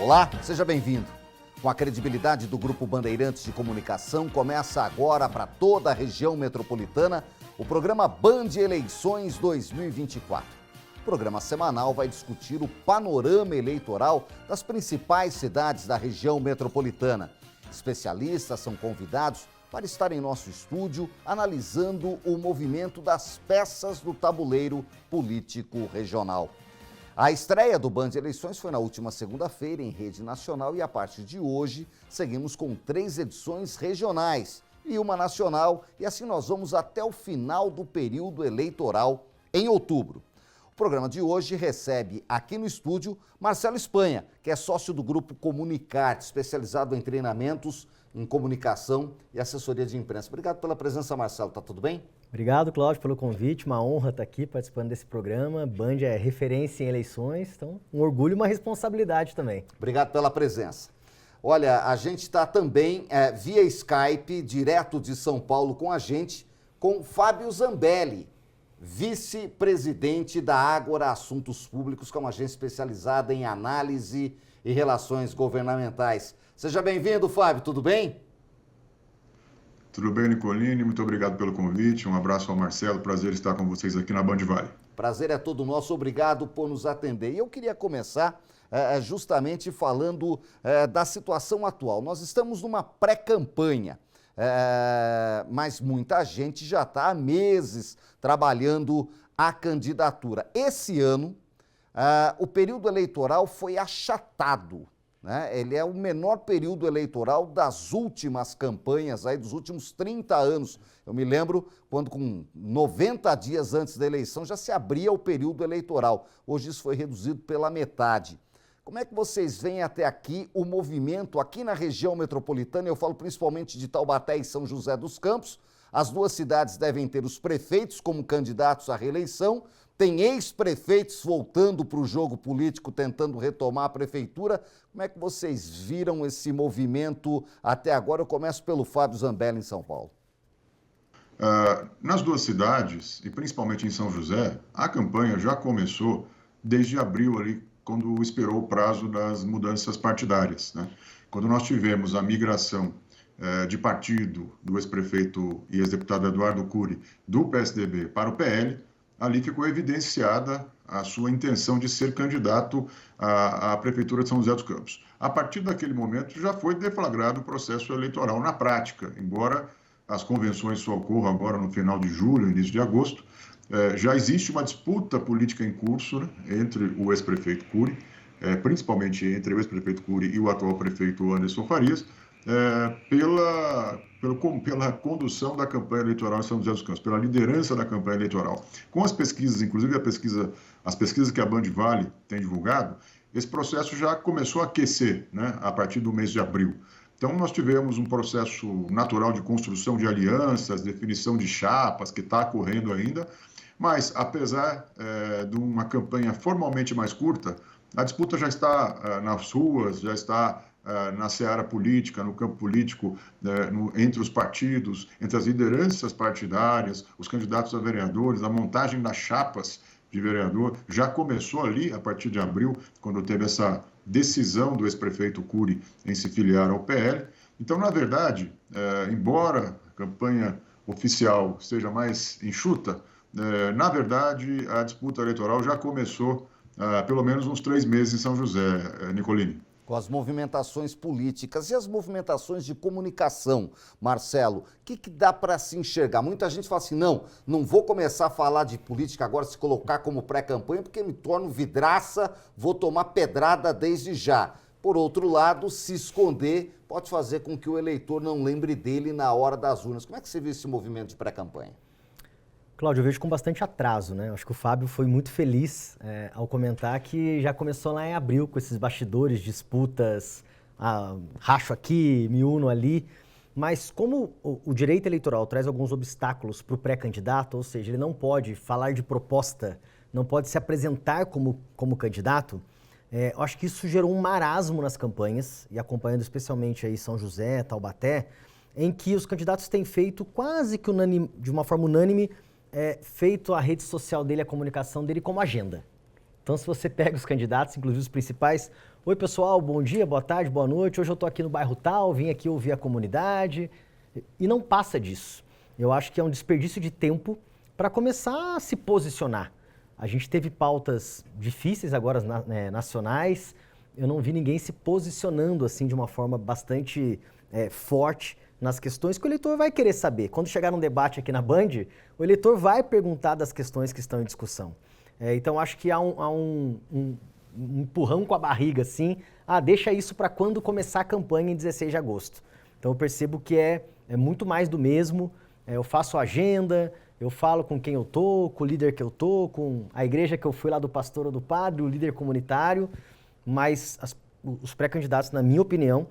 Olá, seja bem-vindo. Com a credibilidade do Grupo Bandeirantes de Comunicação, começa agora para toda a região metropolitana o programa Band Eleições 2024. O programa semanal vai discutir o panorama eleitoral das principais cidades da região metropolitana. Especialistas são convidados para estar em nosso estúdio analisando o movimento das peças do tabuleiro político regional. A estreia do Band Eleições foi na última segunda-feira em rede nacional e a partir de hoje seguimos com 3 edições regionais e uma nacional e assim nós vamos até o final do período eleitoral em outubro. O programa de hoje recebe aqui no estúdio Marcelo Espanha, que é sócio do grupo Comunicarte, especializado em treinamentos em comunicação e assessoria de imprensa. Obrigado pela presença, Marcelo. Tá tudo bem? Obrigado, Cláudio, pelo convite. Uma honra estar aqui participando desse programa. Band é referência em eleições, então um orgulho e uma responsabilidade também. Obrigado pela presença. Olha, a gente está também via Skype, direto de São Paulo com a gente, com Fábio Zambelli, vice-presidente da Ágora Assuntos Públicos, que é uma agência especializada em análise e relações governamentais. Seja bem-vindo, Fábio, tudo bem? Tudo bem, Nicolini, muito obrigado pelo convite, um abraço ao Marcelo, prazer estar com vocês aqui na Band Vale. Prazer é todo nosso, obrigado por nos atender. E eu queria começar justamente falando da situação atual. Nós estamos numa pré-campanha, mas muita gente já está há meses trabalhando a candidatura. Esse ano, o período eleitoral foi achatado. Ele é o menor período eleitoral das últimas campanhas, aí, dos últimos 30 anos. Eu me lembro quando, com 90 dias antes da eleição, já se abria o período eleitoral. Hoje isso foi reduzido pela metade. Como é que vocês veem até aqui o movimento aqui na região metropolitana? Eu falo principalmente de Taubaté e São José dos Campos. As duas cidades devem ter os prefeitos como candidatos à reeleição. Tem ex-prefeitos voltando para o jogo político, tentando retomar a prefeitura. Como é que vocês viram esse movimento até agora? Eu começo pelo Fábio Zambelli, em São Paulo. Nas duas cidades, e principalmente em São José, a campanha já começou desde abril, ali, quando expirou o prazo das mudanças partidárias, né? Quando nós tivemos a migração de partido do ex-prefeito e ex-deputado Eduardo Cury do PSDB para o PL, ali ficou evidenciada a sua intenção de ser candidato à Prefeitura de São José dos Campos. A partir daquele momento já foi deflagrado o processo eleitoral na prática, embora as convenções só ocorram agora no final de julho, início de agosto, já existe uma disputa política em curso, né, entre o ex-prefeito Cury, principalmente entre o ex-prefeito Cury e o atual prefeito Anderson Farias, pela condução da campanha eleitoral em São José dos Campos, pela liderança da campanha eleitoral. Com as pesquisas, inclusive as pesquisas que a Band Vale tem divulgado, esse processo já começou a aquecer, né, a partir do mês de abril. Então, nós tivemos um processo natural de construção de alianças, definição de chapas, que está ocorrendo ainda, mas, apesar de uma campanha formalmente mais curta, a disputa já está nas ruas, já está na seara política, no campo político, entre os partidos, entre as lideranças partidárias, os candidatos a vereadores, a montagem das chapas de vereador, já começou ali, a partir de abril, quando teve essa decisão do ex-prefeito Cury em se filiar ao PL. Então, na verdade, embora a campanha oficial seja mais enxuta, na verdade, a disputa eleitoral já começou há pelo menos uns 3 meses em São José, Nicolini. Com as movimentações políticas e as movimentações de comunicação, Marcelo, o que dá para se enxergar? Muita gente fala assim, não vou começar a falar de política agora, se colocar como pré-campanha, porque me torno vidraça, vou tomar pedrada desde já. Por outro lado, se esconder pode fazer com que o eleitor não lembre dele na hora das urnas. Como é que você viu esse movimento de pré-campanha? Cláudio, eu vejo com bastante atraso, né? Acho que o Fábio foi muito feliz ao comentar que já começou lá em abril com esses bastidores, disputas, racho aqui, me uno ali. Mas como o direito eleitoral traz alguns obstáculos para o pré-candidato, ou seja, ele não pode falar de proposta, não pode se apresentar como candidato, eu acho que isso gerou um marasmo nas campanhas, e acompanhando especialmente aí São José, Taubaté, em que os candidatos têm feito quase que de uma forma unânime, feito a rede social dele, a comunicação dele como agenda. Então, se você pega os candidatos, inclusive os principais, Oi, pessoal, bom dia, boa tarde, boa noite. Hoje eu estou aqui no bairro tal, vim aqui ouvir a comunidade. E não passa disso. Eu acho que é um desperdício de tempo para começar a se posicionar. A gente teve pautas difíceis agora nacionais. Eu não vi ninguém se posicionando assim de uma forma bastante forte nas questões que o eleitor vai querer saber. Quando chegar num debate aqui na Band, o eleitor vai perguntar das questões que estão em discussão. Então acho que há um empurrão com a barriga, assim, deixa isso para quando começar a campanha em 16 de agosto. Então eu percebo que é muito mais do mesmo, eu faço agenda, eu falo com quem eu tô, com o líder que eu tô, com a igreja que eu fui lá do pastor ou do padre, o líder comunitário, mas os pré-candidatos, na minha opinião,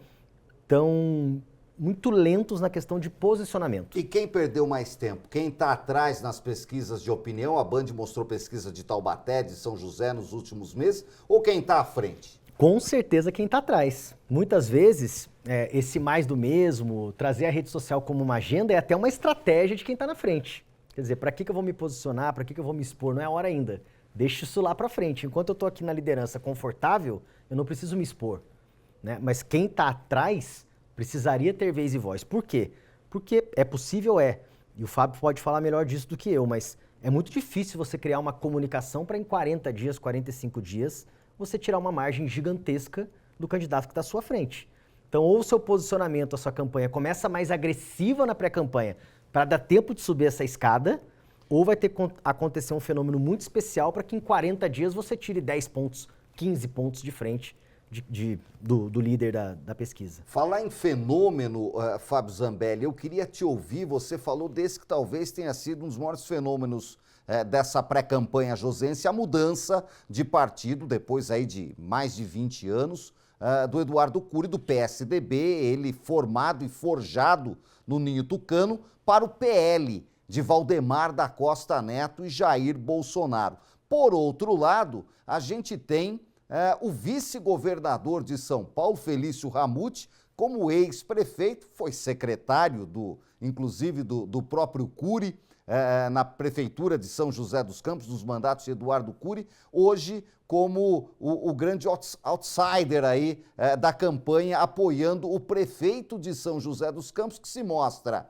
estão muito lentos na questão de posicionamento. E quem perdeu mais tempo? Quem está atrás nas pesquisas de opinião? A Band mostrou pesquisa de Taubaté, de São José nos últimos meses, ou quem está à frente? Com certeza quem está atrás. Muitas vezes, esse mais do mesmo, trazer a rede social como uma agenda é até uma estratégia de quem está na frente. Quer dizer, para que eu vou me posicionar, para que eu vou me expor? Não é a hora ainda. Deixa isso lá para frente. Enquanto eu estou aqui na liderança confortável, eu não preciso me expor, né? Mas quem está atrás precisaria ter vez e voz. Por quê? Porque é possível, e o Fábio pode falar melhor disso do que eu, mas é muito difícil você criar uma comunicação para em 40 dias, 45 dias, você tirar uma margem gigantesca do candidato que está à sua frente. Então, ou o seu posicionamento, a sua campanha começa mais agressiva na pré-campanha para dar tempo de subir essa escada, ou vai ter que acontecer um fenômeno muito especial para que em 40 dias você tire 10 pontos, 15 pontos de frente do líder da pesquisa. Falar em fenômeno, Fábio Zambelli, eu queria te ouvir, você falou desse que talvez tenha sido um dos maiores fenômenos dessa pré-campanha josense, a mudança de partido, depois aí de mais de 20 anos, do Eduardo Cury, do PSDB, ele formado e forjado no Ninho Tucano, para o PL, de Valdemar da Costa Neto e Jair Bolsonaro. Por outro lado, a gente tem o vice-governador de São Paulo, Felício Ramute, como ex-prefeito, foi secretário, inclusive, do próprio Cury, na prefeitura de São José dos Campos, dos mandatos de Eduardo Cury, hoje como o grande outsider aí da campanha, apoiando o prefeito de São José dos Campos, que se mostra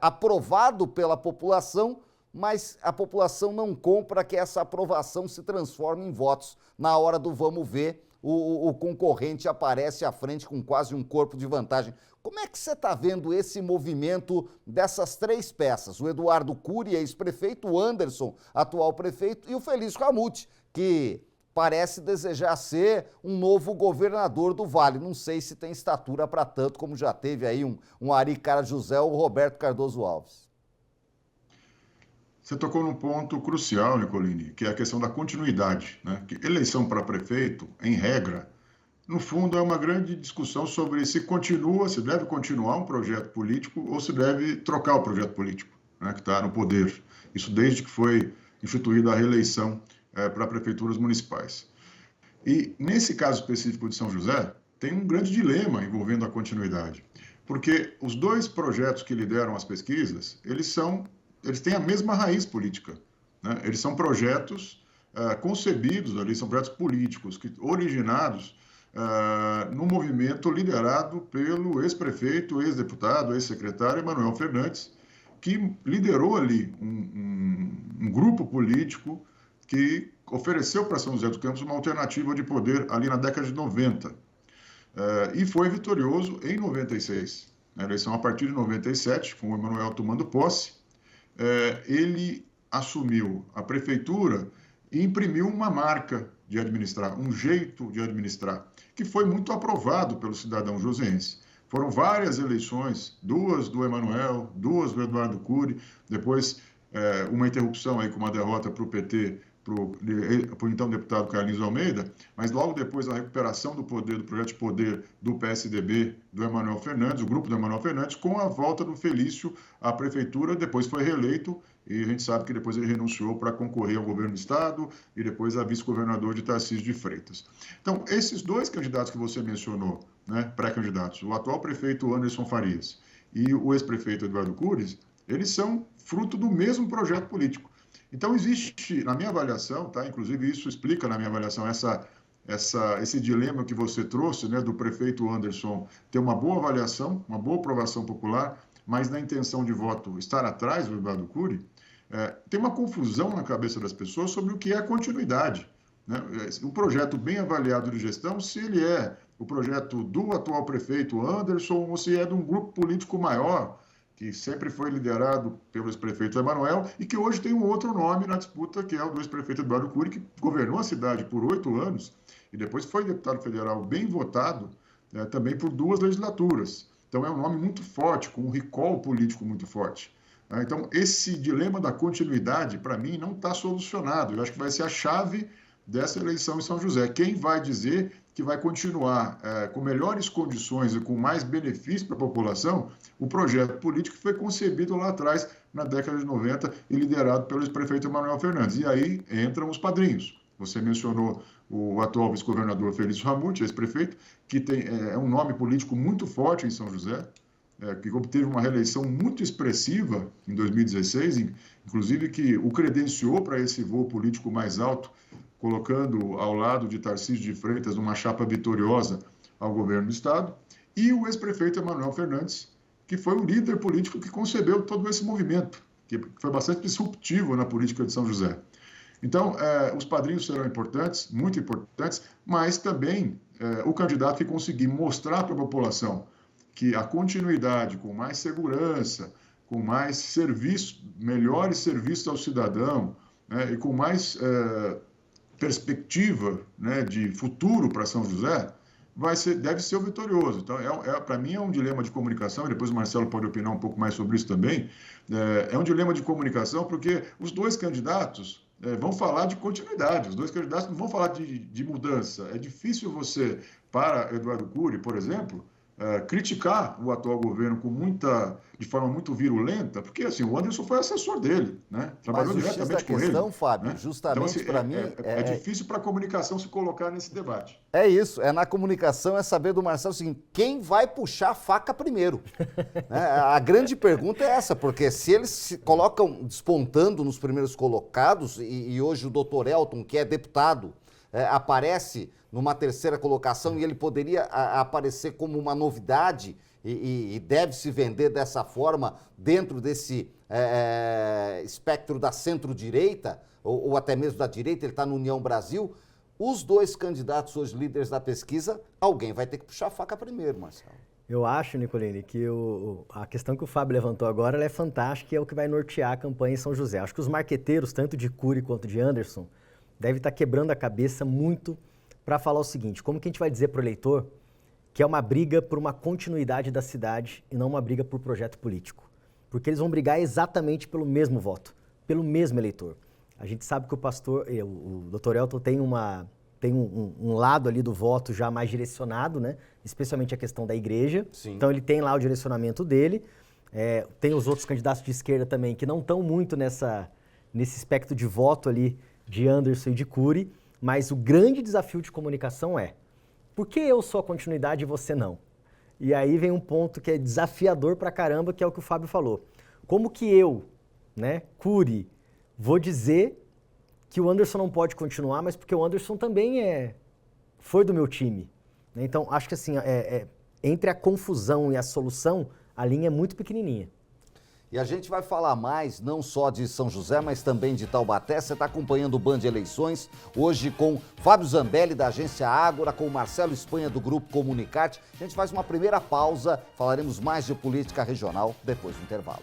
aprovado pela população, mas a população não compra que essa aprovação se transforme em votos. Na hora do vamos ver, o concorrente aparece à frente com quase um corpo de vantagem. Como é que você está vendo esse movimento dessas três peças? O Eduardo Cury, ex-prefeito, o Anderson, atual prefeito, e o Felício Ramute, que parece desejar ser um novo governador do Vale. Não sei se tem estatura para tanto, como já teve aí um Ari Cara José ou o Roberto Cardoso Alves. Você tocou num ponto crucial, Nicolini, que é a questão da continuidade, né? Que eleição para prefeito, em regra, no fundo é uma grande discussão sobre se deve continuar um projeto político ou se deve trocar o projeto político, né, que está no poder. Isso desde que foi instituída a reeleição para prefeituras municipais. E nesse caso específico de São José, tem um grande dilema envolvendo a continuidade, porque os dois projetos que lideram as pesquisas, eles têm a mesma raiz política, né? Eles são projetos concebidos ali, são projetos políticos originados no movimento liderado pelo ex-prefeito, ex-deputado, ex-secretário Emanuel Fernandes, que liderou ali um grupo político que ofereceu para São José dos Campos uma alternativa de poder ali na década de 90. E foi vitorioso em 96. Na eleição a partir de 97, com o Emanuel tomando posse, ele assumiu a prefeitura e imprimiu uma marca de administrar, um jeito de administrar, que foi muito aprovado pelo cidadão joseense. Foram várias eleições, 2 do Emanuel, 2 do Eduardo Cury, depois uma interrupção aí com uma derrota para o PT, para o então deputado Carlinhos Almeida, mas logo depois a recuperação do poder, do projeto de poder do PSDB, do Emanuel Fernandes, o grupo do Emanuel Fernandes, com a volta do Felício à prefeitura, depois foi reeleito, e a gente sabe que depois ele renunciou para concorrer ao governo do estado e depois a vice-governador de Tarcísio de Freitas. Então, esses dois candidatos que você mencionou, né, pré-candidatos, o atual prefeito Anderson Farias e o ex-prefeito Eduardo Cury, eles são fruto do mesmo projeto político. Então, existe, na minha avaliação, tá? Inclusive isso explica na minha avaliação essa esse dilema que você trouxe, né, do prefeito Anderson ter uma boa avaliação, uma boa aprovação popular, mas na intenção de voto estar atrás do Eduardo Cury, tem uma confusão na cabeça das pessoas sobre o que é a continuidade, né? Um projeto bem avaliado de gestão, se ele é o projeto do atual prefeito Anderson ou se é de um grupo político maior, que sempre foi liderado pelo ex-prefeito Emanuel e que hoje tem um outro nome na disputa, que é o do ex-prefeito Eduardo Cury, que governou a cidade por 8 anos e depois foi deputado federal bem votado, também por 2 legislaturas. Então é um nome muito forte, com um recall político muito forte. Então esse dilema da continuidade, para mim, não está solucionado. Eu acho que vai ser a chave dessa eleição em São José. Quem vai dizer que vai continuar com melhores condições e com mais benefício para a população o projeto político que foi concebido lá atrás, na década de 90, e liderado pelo ex-prefeito Emanuel Fernandes. E aí entram os padrinhos. Você mencionou o atual vice-governador Felício Ramute, ex-prefeito, que é um nome político muito forte em São José, que obteve uma reeleição muito expressiva em 2016, inclusive que o credenciou para esse voo político mais alto, colocando ao lado de Tarcísio de Freitas numa chapa vitoriosa ao governo do Estado, e o ex-prefeito Emanuel Fernandes, que foi o líder político que concebeu todo esse movimento, que foi bastante disruptivo na política de São José. Então, os padrinhos serão importantes, muito importantes, mas também o candidato que conseguir mostrar para a população que a continuidade com mais segurança, com mais serviços, melhores serviços ao cidadão, né, e com mais perspectiva, né, de futuro para São José, deve ser o vitorioso. Então, para mim é um dilema de comunicação, e depois o Marcelo pode opinar um pouco mais sobre isso também, é um dilema de comunicação porque os 2 candidatos vão falar de continuidade, os 2 candidatos não vão falar de mudança. É difícil você, para Eduardo Cury, por exemplo, criticar o atual governo de forma muito virulenta, porque assim, o Anderson foi assessor dele, né? Trabalhou diretamente com ele. Mas Fábio, né? justamente então, assim, para mim... É difícil para a comunicação se colocar nesse debate. É isso, na comunicação é saber do Marcelo o seguinte, quem vai puxar a faca primeiro? A grande pergunta é essa, porque se eles se colocam despontando nos primeiros colocados, e hoje o doutor Elton, que é deputado, aparece numa 3ª colocação e ele poderia aparecer como uma novidade e deve se vender dessa forma dentro desse espectro da centro-direita ou até mesmo da direita, ele está no União Brasil. Os 2 candidatos hoje líderes da pesquisa, alguém vai ter que puxar a faca primeiro, Marcelo. Eu acho, Nicolini, que a questão que o Fábio levantou agora ela é fantástica e é o que vai nortear a campanha em São José. Acho que os marqueteiros, tanto de Cury quanto de Anderson, devem estar quebrando a cabeça muito para falar o seguinte, como que a gente vai dizer para o eleitor que é uma briga por uma continuidade da cidade e não uma briga por projeto político? Porque eles vão brigar exatamente pelo mesmo voto, pelo mesmo eleitor. A gente sabe que o Dr. Elton tem um lado ali do voto já mais direcionado, né? Especialmente a questão da igreja. Sim. Então ele tem lá o direcionamento dele. Tem os outros candidatos de esquerda também que não estão muito nesse espectro de voto ali de Anderson e de Cury. Mas o grande desafio de comunicação é, por que eu sou a continuidade e você não? E aí vem um ponto que é desafiador pra caramba, que é o que o Fábio falou. Como que eu, né, Cury, vou dizer que o Anderson não pode continuar, mas porque o Anderson também foi do meu time. Então, acho que assim, entre a confusão e a solução, a linha é muito pequenininha. E a gente vai falar mais, não só de São José, mas também de Taubaté. Você está acompanhando o Band Eleições, hoje com Fábio Zambelli, da agência Ágora, com Marcelo Espanha, do Grupo Comunicarte. A gente faz uma primeira pausa, falaremos mais de política regional depois do intervalo.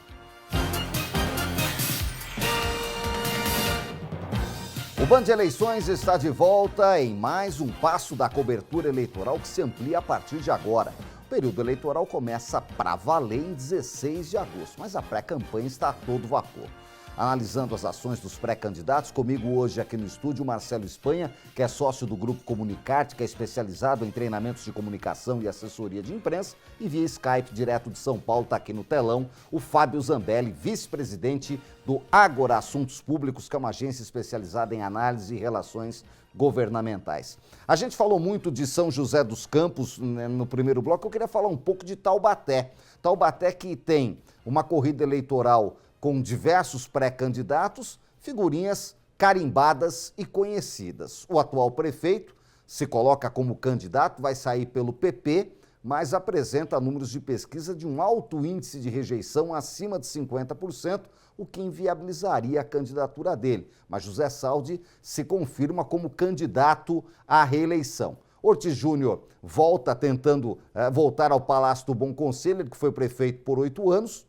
O Band Eleições está de volta em mais um passo da cobertura eleitoral que se amplia a partir de agora. O período eleitoral começa para valer em 16 de agosto, mas a pré-campanha está a todo vapor. Analisando as ações dos pré-candidatos, comigo hoje aqui no estúdio, Marcelo Espanha, que é sócio do Grupo Comunicarte, que é especializado em treinamentos de comunicação e assessoria de imprensa, e via Skype, direto de São Paulo, está aqui no telão, o Fábio Zambelli, vice-presidente do Ágora Assuntos Públicos, que é uma agência especializada em análise e relações governamentais. A gente falou muito de São José dos Campos, né, no primeiro bloco. Eu queria falar um pouco de Taubaté. Taubaté que tem uma corrida eleitoral com diversos pré-candidatos, figurinhas carimbadas e conhecidas. O atual prefeito se coloca como candidato, vai sair pelo PP, mas apresenta números de pesquisa de um alto índice de rejeição acima de 50%, o que inviabilizaria a candidatura dele. Mas José Saldi se confirma como candidato à reeleição. Ortiz Júnior volta tentando voltar ao Palácio do Bom Conselho, ele que foi prefeito por 8 anos.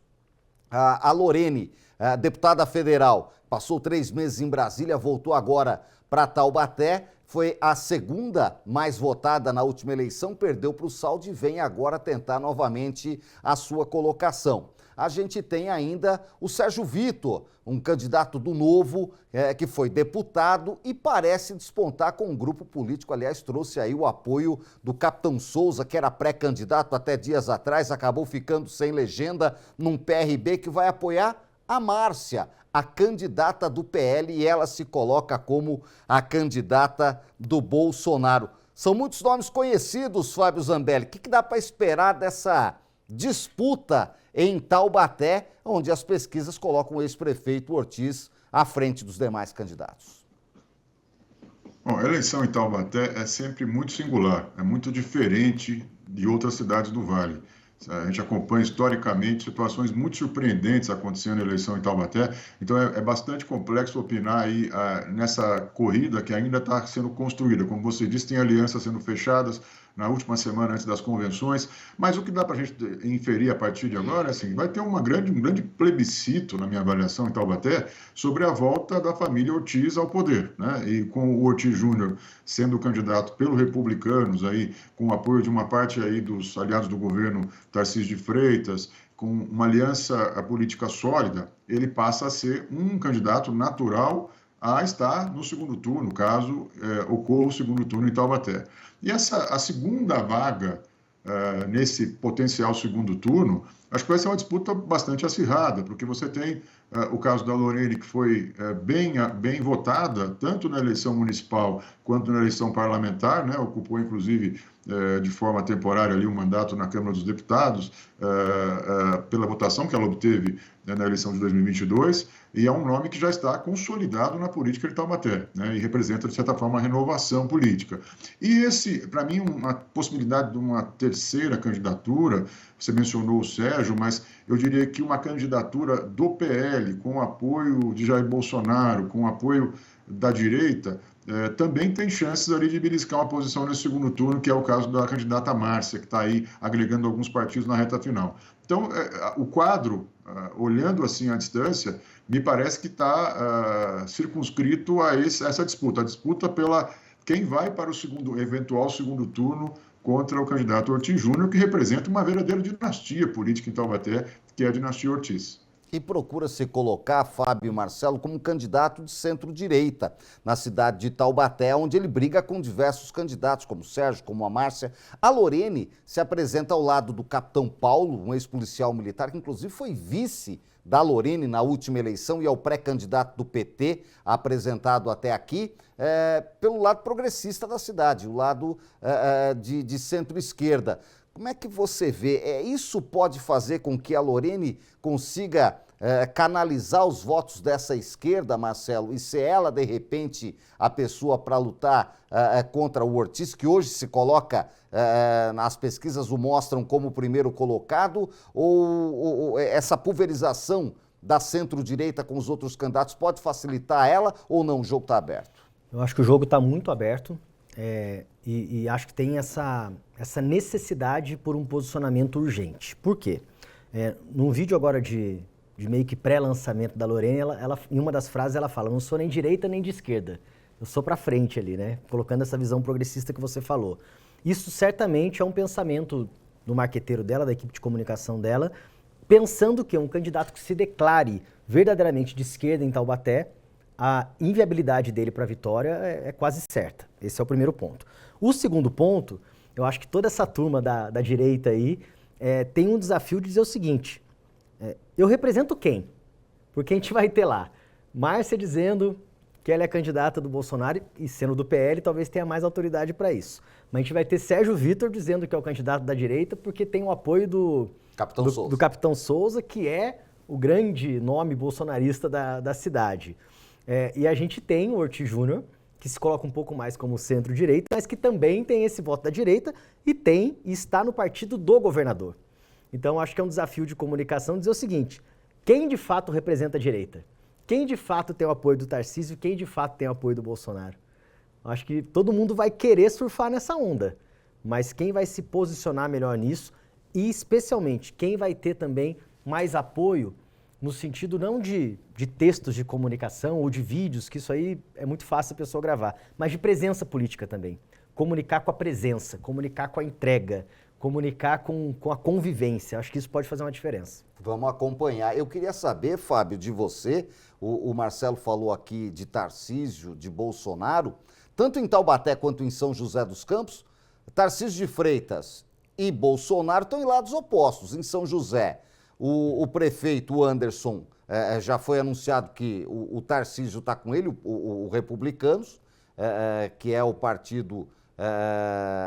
A Lorene, deputada federal, passou 3 meses em Brasília, voltou agora para Taubaté, foi a segunda mais votada na última eleição, perdeu para o Saldi e vem agora tentar novamente a sua colocação. A gente tem ainda o Sérgio Vitor, um candidato do Novo, que foi deputado e parece despontar com um grupo político. Aliás, trouxe aí o apoio do Capitão Souza, que era pré-candidato até dias atrás, acabou ficando sem legenda num PRB que vai apoiar a Márcia, a candidata do PL, e ela se coloca como a candidata do Bolsonaro. São muitos nomes conhecidos, Fábio Zambelli. O que dá para esperar dessa disputa em Taubaté, onde as pesquisas colocam o ex-prefeito Ortiz à frente dos demais candidatos? Bom, a eleição em Taubaté é sempre muito singular, é muito diferente de outras cidades do Vale. A gente acompanha historicamente situações muito surpreendentes acontecendo na eleição em Taubaté, então é bastante complexo opinar aí nessa corrida que ainda está sendo construída. Como você disse, tem alianças sendo fechadas na última semana antes das convenções, mas o que dá para a gente inferir a partir de agora é assim, vai ter um grande plebiscito, na minha avaliação, em Taubaté, sobre a volta da família Ortiz ao poder, né? E com o Ortiz Júnior sendo candidato pelos republicanos, aí, com o apoio de uma parte aí dos aliados do governo Tarcísio de Freitas, com uma aliança política sólida, ele passa a ser um candidato natural a estar no segundo turno, caso ocorra o segundo turno em Taubaté. E a segunda vaga nesse potencial segundo turno, acho que vai ser uma disputa bastante acirrada, porque você tem o caso da Lorene, que foi bem votada, tanto na eleição municipal quanto na eleição parlamentar, né? Ocupou, inclusive, de forma temporária ali um mandato na Câmara dos Deputados, pela votação que ela obteve na eleição de 2022, e é um nome que já está consolidado na política de Taubaté, né? E representa, de certa forma, uma renovação política. E esse, para mim, uma possibilidade de uma terceira candidatura, você mencionou o Sérgio, mas eu diria que uma candidatura do PL, com o apoio de Jair Bolsonaro, com o apoio da direita, também tem chances ali de beliscar uma posição nesse segundo turno, que é o caso da candidata Márcia, que está aí agregando alguns partidos na reta final. Então, o quadro, olhando assim à distância, me parece que está circunscrito a essa disputa, a disputa pela quem vai para o eventual segundo turno contra o candidato Ortiz Júnior, que representa uma verdadeira dinastia política em Taubaté, que é a dinastia Ortiz. E procura se colocar, Fábio e Marcelo, como candidato de centro-direita na cidade de Taubaté, onde ele briga com diversos candidatos, como o Sérgio, como a Márcia. A Lorene se apresenta ao lado do capitão Paulo, um ex-policial militar, que inclusive foi vice da Lorene na última eleição e é o pré-candidato do PT, apresentado até aqui, pelo lado progressista da cidade, o lado de centro-esquerda. Como é que você vê? Isso pode fazer com que a Lorene consiga canalizar os votos dessa esquerda, Marcelo, e ser ela, de repente, a pessoa para lutar contra o Ortiz, que hoje se coloca, as pesquisas o mostram como o primeiro colocado, ou essa pulverização da centro-direita com os outros candidatos pode facilitar ela ou não? O jogo está aberto? Eu acho que o jogo está muito aberto. E acho que tem essa necessidade por um posicionamento urgente. Por quê? Num vídeo agora de meio que pré-lançamento da Lorene, ela, em uma das frases ela fala, não sou nem de direita nem de esquerda, eu sou para frente ali, né? Colocando essa visão progressista que você falou. Isso certamente é um pensamento do marqueteiro dela, da equipe de comunicação dela, pensando que um candidato que se declare verdadeiramente de esquerda em Taubaté, a inviabilidade dele para a vitória é quase certa. Esse é o primeiro ponto. O segundo ponto, eu acho que toda essa turma da direita aí tem um desafio de dizer o seguinte, eu represento quem? Porque a gente vai ter lá Márcia dizendo que ela é candidata do Bolsonaro e sendo do PL talvez tenha mais autoridade para isso. Mas a gente vai ter Sérgio Vitor dizendo que é o candidato da direita porque tem o apoio do Capitão Souza, que é o grande nome bolsonarista da cidade. E a gente tem o Ortiz Júnior, que se coloca um pouco mais como centro-direita, mas que também tem esse voto da direita e está no partido do governador. Então, acho que é um desafio de comunicação dizer o seguinte: quem de fato representa a direita? Quem de fato tem o apoio do Tarcísio e quem de fato tem o apoio do Bolsonaro? Acho que todo mundo vai querer surfar nessa onda, mas quem vai se posicionar melhor nisso e, especialmente, quem vai ter também mais apoio no sentido não de textos de comunicação ou de vídeos, que isso aí é muito fácil a pessoa gravar, mas de presença política também. Comunicar com a presença, comunicar com a entrega, comunicar com a convivência. Acho que isso pode fazer uma diferença. Vamos acompanhar. Eu queria saber, Fábio, de você, o Marcelo falou aqui de Tarcísio, de Bolsonaro, tanto em Taubaté quanto em São José dos Campos, Tarcísio de Freitas e Bolsonaro estão em lados opostos. Em São José, o prefeito Anderson, já foi anunciado que o Tarcísio está com ele, o Republicanos, que é o partido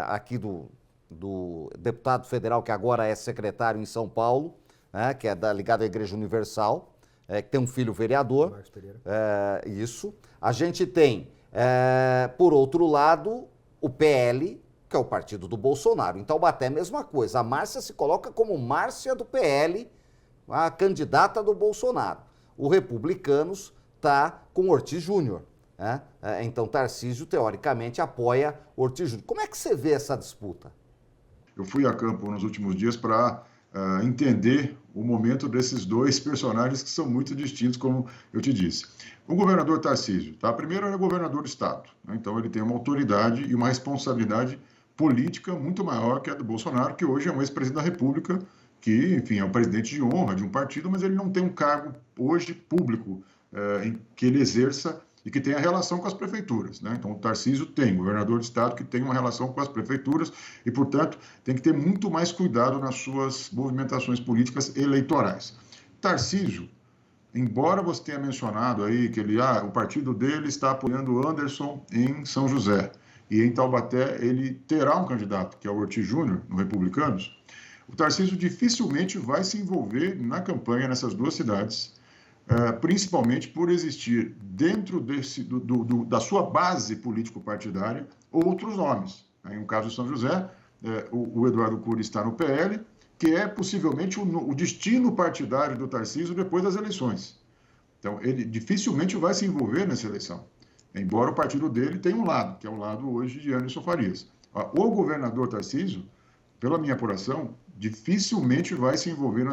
aqui do deputado federal, que agora é secretário em São Paulo, que é ligado à Igreja Universal, que tem um filho vereador. Marcos Pereira. Isso. A gente tem, por outro lado, o PL, que é o partido do Bolsonaro. Em Taubaté, mesma coisa. A Márcia se coloca como Márcia do PL, a candidata do Bolsonaro. O Republicanos está com Ortiz Júnior. Então, Tarcísio, teoricamente, apoia Ortiz Júnior. Como é que você vê essa disputa? Eu fui a campo nos últimos dias para entender o momento desses dois personagens que são muito distintos, como eu te disse. O governador Tarcísio, primeiro ele é governador do estado, então ele tem uma autoridade e uma responsabilidade política muito maior que a do Bolsonaro, que hoje é um ex-presidente da República, que, enfim, é o presidente de honra de um partido, mas ele não tem um cargo hoje público em que ele exerça e que tenha relação com as prefeituras, né? Então, o Tarcísio tem, governador de estado que tem uma relação com as prefeituras e, portanto, tem que ter muito mais cuidado nas suas movimentações políticas eleitorais. Tarcísio, embora você tenha mencionado aí que o partido dele está apoiando o Anderson em São José e em Taubaté ele terá um candidato, que é o Ortiz Júnior, no Republicanos, o Tarcísio dificilmente vai se envolver na campanha nessas duas cidades, principalmente por existir dentro da sua base político-partidária outros nomes. Em um caso de São José, o Eduardo Cury está no PL, que é possivelmente o destino partidário do Tarcísio depois das eleições. Então, ele dificilmente vai se envolver nessa eleição, embora o partido dele tenha um lado, que é o lado hoje de Anderson Farias. O governador Tarcísio, pela minha apuração, dificilmente vai se envolver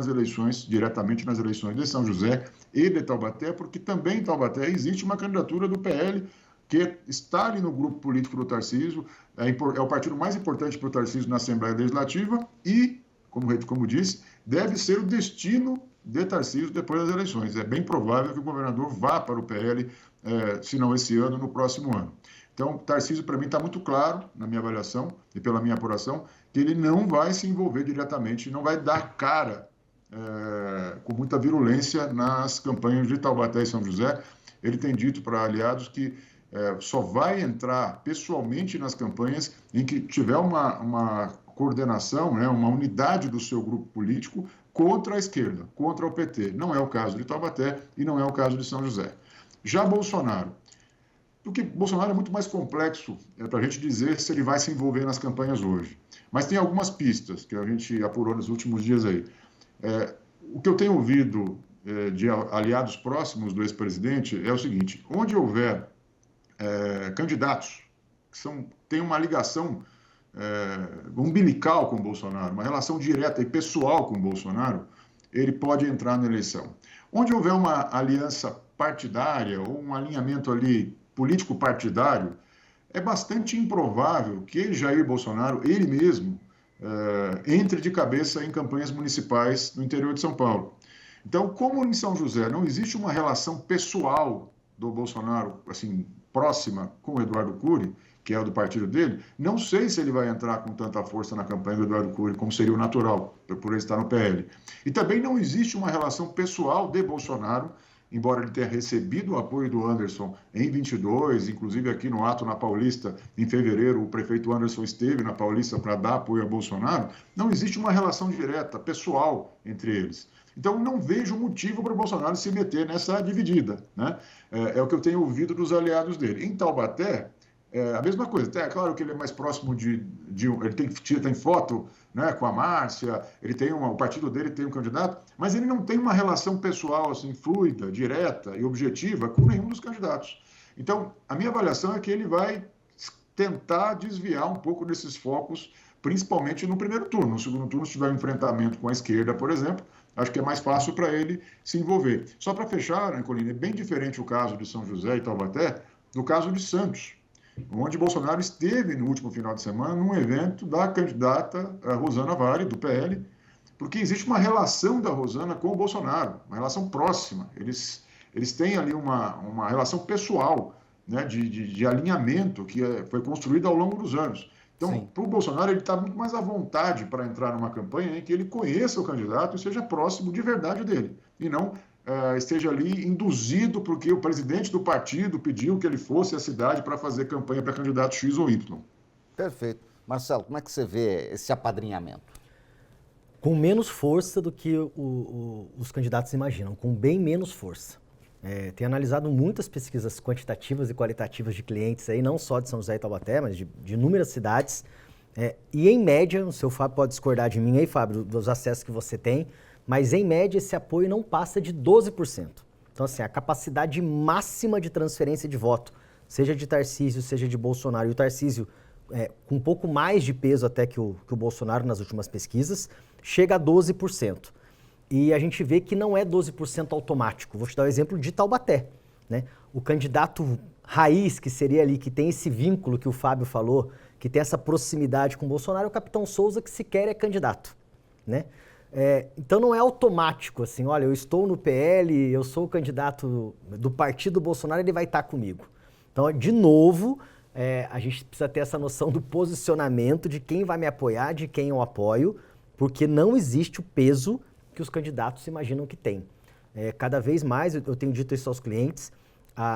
diretamente nas eleições de São José e de Taubaté, porque também em Taubaté existe uma candidatura do PL que está ali no grupo político do Tarcísio, é o partido mais importante para o Tarcísio na Assembleia Legislativa e, como disse, deve ser o destino de Tarcísio depois das eleições. É bem provável que o governador vá para o PL, se não esse ano, no próximo ano. Então, Tarcísio, para mim, está muito claro, na minha avaliação e pela minha apuração, que ele não vai se envolver diretamente, não vai dar cara com muita virulência nas campanhas de Taubaté e São José. Ele tem dito para aliados que só vai entrar pessoalmente nas campanhas em que tiver uma coordenação, uma unidade do seu grupo político contra a esquerda, contra o PT. Não é o caso de Taubaté e não é o caso de São José. Já Bolsonaro, porque Bolsonaro é muito mais complexo para a gente dizer se ele vai se envolver nas campanhas hoje. Mas tem algumas pistas que a gente apurou nos últimos dias aí. O que eu tenho ouvido de aliados próximos do ex-presidente é o seguinte: onde houver candidatos que têm uma ligação umbilical com o Bolsonaro, uma relação direta e pessoal com o Bolsonaro, ele pode entrar na eleição. Onde houver uma aliança partidária ou um alinhamento ali político-partidário, é bastante improvável que Jair Bolsonaro, ele mesmo, entre de cabeça em campanhas municipais no interior de São Paulo. Então, como em São José não existe uma relação pessoal do Bolsonaro, assim, próxima com o Eduardo Cury, que é o do partido dele, não sei se ele vai entrar com tanta força na campanha do Eduardo Cury, como seria o natural, por ele estar no PL. E também não existe uma relação pessoal de Bolsonaro, embora ele tenha recebido o apoio do Anderson em 22, inclusive aqui no ato na Paulista, em fevereiro, o prefeito Anderson esteve na Paulista para dar apoio a Bolsonaro, não existe uma relação direta, pessoal, entre eles. Então, não vejo motivo para o Bolsonaro se meter nessa dividida, né? É o que eu tenho ouvido dos aliados dele. Em Taubaté, a mesma coisa. É claro que ele é mais próximo ele tem foto, né, com a Márcia, o partido dele tem um candidato, mas ele não tem uma relação pessoal assim fluida, direta e objetiva com nenhum dos candidatos. Então, a minha avaliação é que ele vai tentar desviar um pouco desses focos, principalmente no primeiro turno. No segundo turno, se tiver um enfrentamento com a esquerda, por exemplo, acho que é mais fácil para ele se envolver. Só para fechar, né, Colina, é bem diferente o caso de São José e Taubaté do caso de Santos, onde Bolsonaro esteve no último final de semana num evento da candidata Rosana Vale, do PL, porque existe uma relação da Rosana com o Bolsonaro, uma relação próxima. Eles têm ali uma relação pessoal, né, de alinhamento que foi construída ao longo dos anos. Então, para o Bolsonaro, ele está muito mais à vontade para entrar numa campanha em que ele conheça o candidato e seja próximo de verdade dele, e não esteja ali induzido porque o presidente do partido pediu que ele fosse à cidade para fazer campanha para candidato X ou Y. Perfeito. Marcelo, como é que você vê esse apadrinhamento? Com menos força do que os candidatos imaginam, com bem menos força. Tenho analisado muitas pesquisas quantitativas e qualitativas de clientes aí, não só de São José e Taubaté, mas de inúmeras cidades. E em média, o seu Fábio pode discordar de mim aí, Fábio, dos acessos que você tem, mas em média esse apoio não passa de 12%. Então assim, a capacidade máxima de transferência de voto, seja de Tarcísio, seja de Bolsonaro, e o Tarcísio com um pouco mais de peso até que o Bolsonaro nas últimas pesquisas, chega a 12%. E a gente vê que não é 12% automático. Vou te dar o exemplo de Taubaté, né? O candidato raiz, que seria ali, que tem esse vínculo que o Fábio falou, que tem essa proximidade com o Bolsonaro, é o Capitão Souza, que sequer é candidato, né? Então não é automático, assim, olha, eu estou no PL, eu sou o candidato do partido Bolsonaro, ele vai estar comigo. Então, de novo, a gente precisa ter essa noção do posicionamento, de quem vai me apoiar, de quem eu apoio, porque não existe o peso que os candidatos imaginam que tem. Cada vez mais, eu tenho dito isso aos clientes,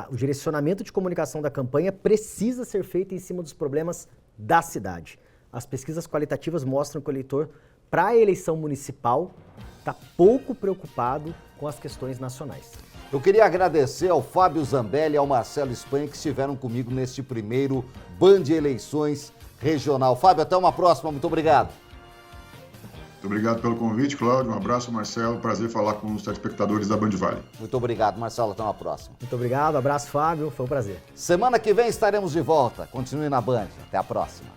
o direcionamento de comunicação da campanha precisa ser feito em cima dos problemas da cidade. As pesquisas qualitativas mostram que o eleitor, para a eleição municipal, está pouco preocupado com as questões nacionais. Eu queria agradecer ao Fábio Zambelli e ao Marcelo Espanha que estiveram comigo neste primeiro Band Eleições Regional. Fábio, até uma próxima. Muito obrigado. Muito obrigado pelo convite, Cláudio. Um abraço, Marcelo. Prazer falar com os telespectadores da Band Vale. Muito obrigado, Marcelo. Até uma próxima. Muito obrigado. Abraço, Fábio. Foi um prazer. Semana que vem estaremos de volta. Continue na Band. Até a próxima.